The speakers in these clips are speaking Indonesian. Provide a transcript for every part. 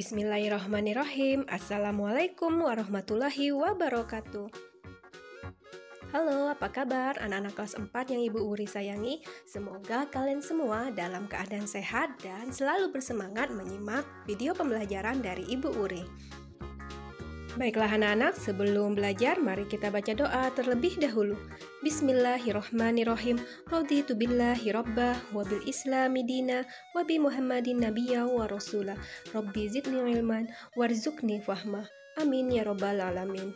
Bismillahirrahmanirrahim. Assalamualaikum warahmatullahi wabarakatuh. Halo, apa kabar anak-anak kelas 4 yang Ibu Uri sayangi? Semoga kalian semua dalam keadaan sehat dan selalu bersemangat menyimak video pembelajaran dari Ibu Uri. Baiklah anak-anak, sebelum belajar mari kita baca doa terlebih dahulu. Bismillahirrahmanirrahim. Raditu billahi rabbah wa bil islami dina wa bi Muhammadin nabiyya wa rasulah. Rabbi zidni ilman warzuqni fahmah. Amin ya rabbal alamin.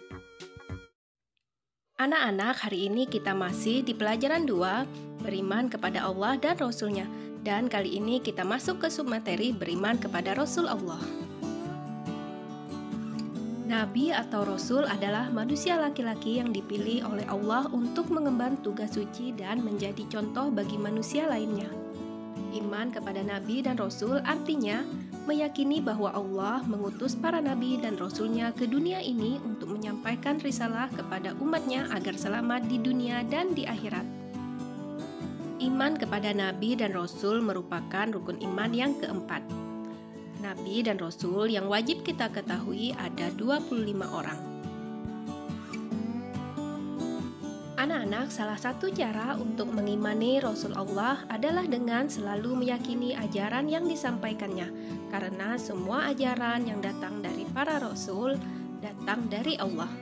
Anak-anak, hari ini kita masih di pelajaran 2, beriman kepada Allah dan Rasulnya. Dan kali ini kita masuk ke submateri beriman kepada Rasul Allah. Nabi atau Rasul adalah manusia laki-laki yang dipilih oleh Allah untuk mengemban tugas suci dan menjadi contoh bagi manusia lainnya. Iman kepada Nabi dan Rasul artinya meyakini bahwa Allah mengutus para Nabi dan Rasul-Nya ke dunia ini untuk menyampaikan risalah kepada umatnya agar selamat di dunia dan di akhirat. Iman kepada Nabi dan Rasul merupakan rukun iman yang keempat. Nabi dan Rasul yang wajib kita ketahui ada 25 orang. Anak-anak, salah satu cara untuk mengimani Rasul Allah adalah dengan selalu meyakini ajaran yang disampaikannya, karena semua ajaran yang datang dari para Rasul datang dari Allah.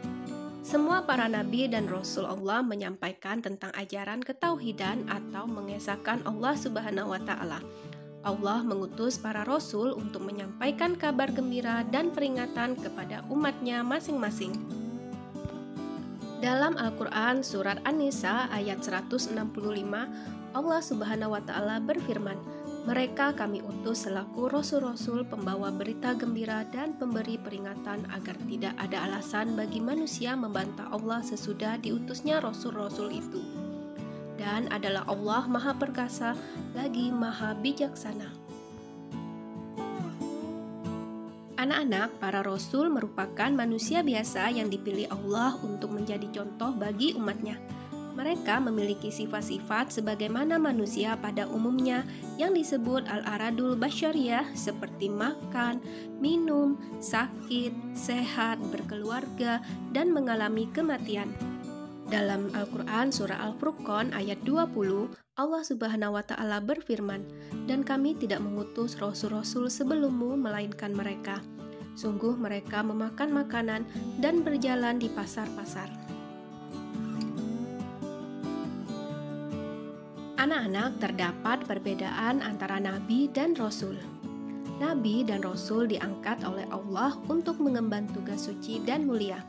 Semua para Nabi dan Rasul Allah menyampaikan tentang ajaran ketauhidan atau mengesahkan Allah Subhanahu wa Ta'ala. Allah mengutus para rasul untuk menyampaikan kabar gembira dan peringatan kepada umatnya masing-masing. Dalam Al-Quran Surat An-Nisa ayat 165, Allah Subhanahu wa Ta'ala berfirman, "Mereka kami utus selaku rasul-rasul pembawa berita gembira dan pemberi peringatan agar tidak ada alasan bagi manusia membantah Allah sesudah diutusnya rasul-rasul itu. Dan adalah Allah Maha Perkasa lagi Maha Bijaksana." Anak-anak, para rasul merupakan manusia biasa yang dipilih Allah untuk menjadi contoh bagi umatnya. Mereka memiliki sifat-sifat sebagaimana manusia pada umumnya yang disebut al-aradul basyariyah seperti makan, minum, sakit, sehat, berkeluarga, dan mengalami kematian. Dalam Al-Quran Surah Al-Furqan ayat 20, Allah Subhanahu wa Ta'ala berfirman, "Dan kami tidak mengutus rasul-rasul sebelummu melainkan mereka. Sungguh mereka memakan makanan dan berjalan di pasar-pasar." Anak-anak, terdapat perbedaan antara Nabi dan Rasul. Nabi dan Rasul diangkat oleh Allah untuk mengemban tugas suci dan mulia,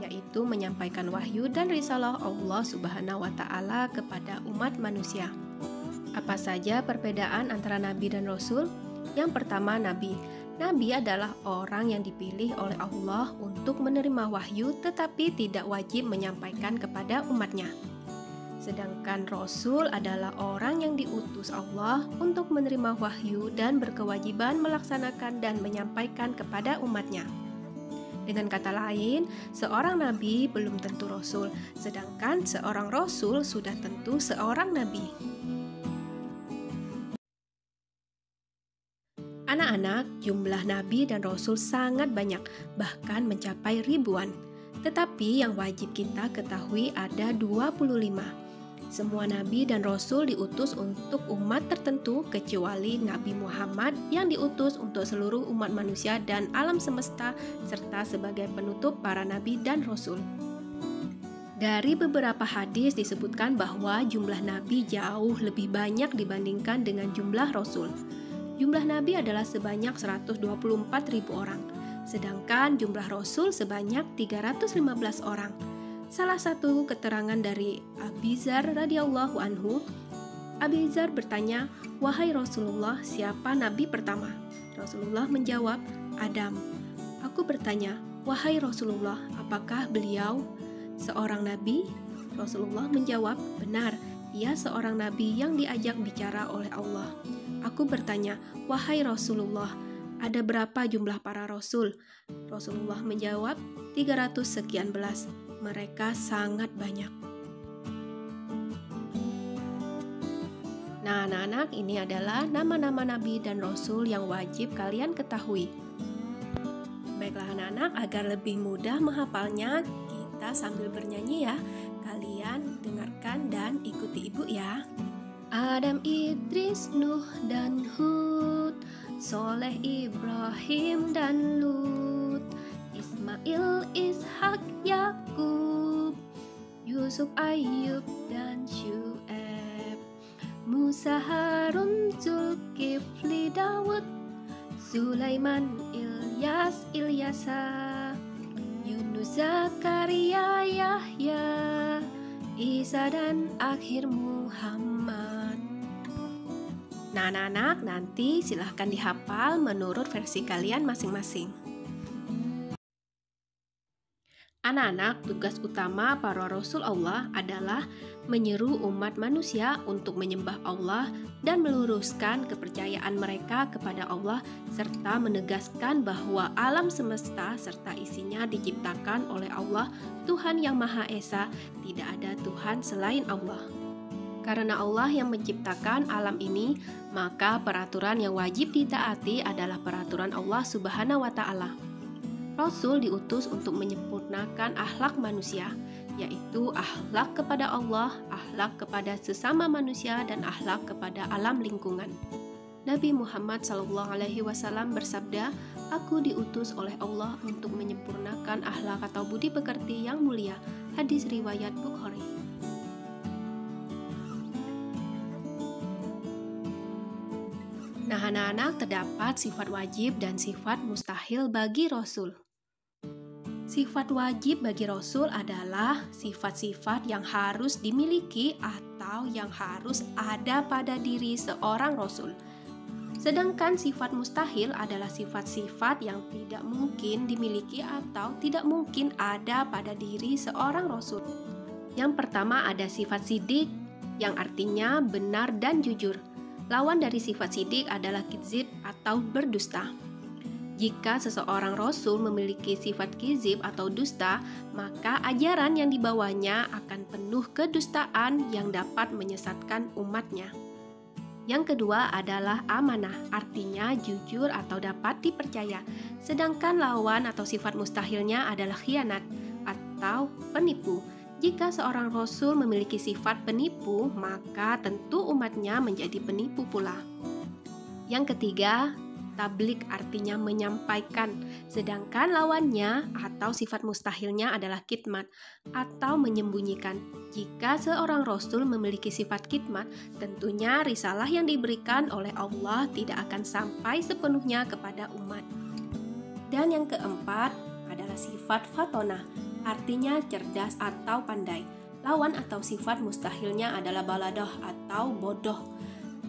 yaitu menyampaikan wahyu dan risalah Allah Subhanahu wa Ta'ala kepada umat manusia. Apa saja perbedaan antara Nabi dan Rasul? Yang pertama, Nabi. Nabi adalah orang yang dipilih oleh Allah untuk menerima wahyu tetapi tidak wajib menyampaikan kepada umatnya. Sedangkan Rasul adalah orang yang diutus Allah untuk menerima wahyu dan berkewajiban melaksanakan dan menyampaikan kepada umatnya. Dengan kata lain, seorang nabi belum tentu rasul, sedangkan seorang rasul sudah tentu seorang nabi. Anak-anak, jumlah nabi dan rasul sangat banyak, bahkan mencapai ribuan. Tetapi yang wajib kita ketahui ada 25. Semua nabi dan rasul diutus untuk umat tertentu kecuali Nabi Muhammad yang diutus untuk seluruh umat manusia dan alam semesta serta sebagai penutup para nabi dan rasul. Dari beberapa hadis disebutkan bahwa jumlah nabi jauh lebih banyak dibandingkan dengan jumlah rasul. Jumlah nabi adalah sebanyak 124.000 orang, sedangkan jumlah rasul sebanyak 315 orang. Salah satu keterangan dari Abi Dzar radhiyallahu anhu, Abi Dzar bertanya, "Wahai Rasulullah, siapa nabi pertama?" Rasulullah menjawab, "Adam." Aku bertanya, "Wahai Rasulullah, apakah beliau seorang nabi?" Rasulullah menjawab, "Benar, ia seorang nabi yang diajak bicara oleh Allah." Aku bertanya, "Wahai Rasulullah, ada berapa jumlah para rasul?" Rasulullah menjawab, 300 sekian belas. Mereka sangat banyak. Nah, anak-anak, ini adalah nama-nama nabi dan rasul yang wajib kalian ketahui. anak-anak, agar lebih mudah menghafalnya, kita sambil bernyanyi ya. Kalian dengarkan dan ikuti ibu ya. Adam, Idris, Nuh, dan Hud, Soleh, Ibrahim, dan Lut, Ismail, Ishak, Yakub, Yusuf, Ayub, dan Syu'aib, Musa, Harun, Zulkifli, Dawud, Sulaiman, Ilyas, Ilyasa, Yunus, Zakaria, Yahya, Isa, dan akhir Muhammad. Nah, anak-anak, nanti silahkan dihafal menurut versi kalian masing-masing. Anak-anak, tugas utama para Rasul Allah adalah menyeru umat manusia untuk menyembah Allah dan meluruskan kepercayaan mereka kepada Allah, serta menegaskan bahwa alam semesta serta isinya diciptakan oleh Allah, Tuhan yang Maha Esa, tidak ada Tuhan selain Allah. Karena Allah yang menciptakan alam ini, maka peraturan yang wajib ditaati adalah peraturan Allah Subhanahu wa Ta'ala. Rasul diutus untuk menyempurnakan akhlak manusia, yaitu akhlak kepada Allah, akhlak kepada sesama manusia, dan akhlak kepada alam lingkungan. Nabi Muhammad SAW bersabda, "Aku diutus oleh Allah untuk menyempurnakan akhlak atau budi pekerti yang mulia." Hadis riwayat Bukhari. Nah, anak-anak, terdapat sifat wajib dan sifat mustahil bagi Rasul. Sifat wajib bagi Rasul adalah sifat-sifat yang harus dimiliki atau yang harus ada pada diri seorang Rasul. Sedangkan sifat mustahil adalah sifat-sifat yang tidak mungkin dimiliki atau tidak mungkin ada pada diri seorang Rasul. Yang pertama ada sifat sidik, yang artinya benar dan jujur. Lawan dari sifat sidik adalah kizib atau berdusta. Jika seseorang Rasul memiliki sifat kizib atau dusta, maka ajaran yang dibawanya akan penuh kedustaan yang dapat menyesatkan umatnya. Yang kedua adalah amanah, artinya jujur atau dapat dipercaya. Sedangkan lawan atau sifat mustahilnya adalah khianat atau penipu. Jika seorang Rasul memiliki sifat penipu, maka tentu umatnya menjadi penipu pula. Yang ketiga, tablik artinya menyampaikan, sedangkan lawannya atau sifat mustahilnya adalah kitmat atau menyembunyikan. Jika seorang Rasul memiliki sifat kitmat, tentunya risalah yang diberikan oleh Allah tidak akan sampai sepenuhnya kepada umat. Dan yang keempat adalah sifat fatonah, artinya cerdas atau pandai. Lawan atau sifat mustahilnya adalah baladoh atau bodoh.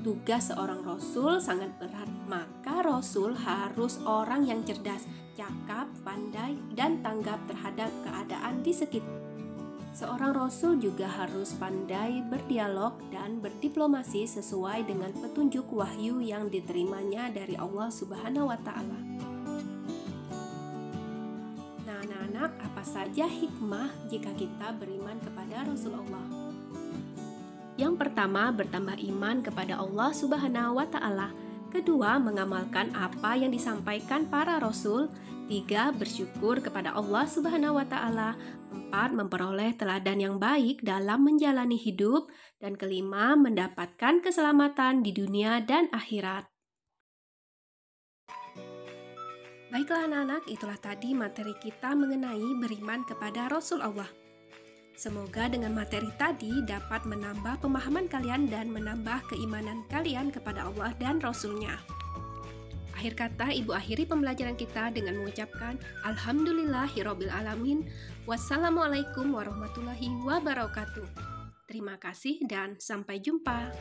Tugas seorang Rasul sangat berat, maka Rasul harus orang yang cerdas, cakap, pandai, dan tanggap terhadap keadaan di sekitar. Seorang Rasul juga harus pandai berdialog dan berdiplomasi sesuai dengan petunjuk wahyu yang diterimanya dari Allah Subhanahu wa Ta'ala. Nah, anak-anak, apa saja hikmah jika kita beriman kepada Rasulullah? Yang pertama, bertambah iman kepada Allah Subhanahu wa Ta'ala. Kedua, mengamalkan apa yang disampaikan para rasul. Tiga, bersyukur kepada Allah Subhanahu wa Ta'ala. Empat, memperoleh teladan yang baik dalam menjalani hidup. Dan kelima, mendapatkan keselamatan di dunia dan akhirat. Baiklah anak-anak, itulah tadi materi kita mengenai beriman kepada Rasul Allah. Semoga dengan materi tadi dapat menambah pemahaman kalian dan menambah keimanan kalian kepada Allah dan Rasul-Nya. Akhir kata, Ibu akhiri pembelajaran kita dengan mengucapkan Alhamdulillahirabbil alamin. Wassalamualaikum warahmatullahi wabarakatuh. Terima kasih dan sampai jumpa.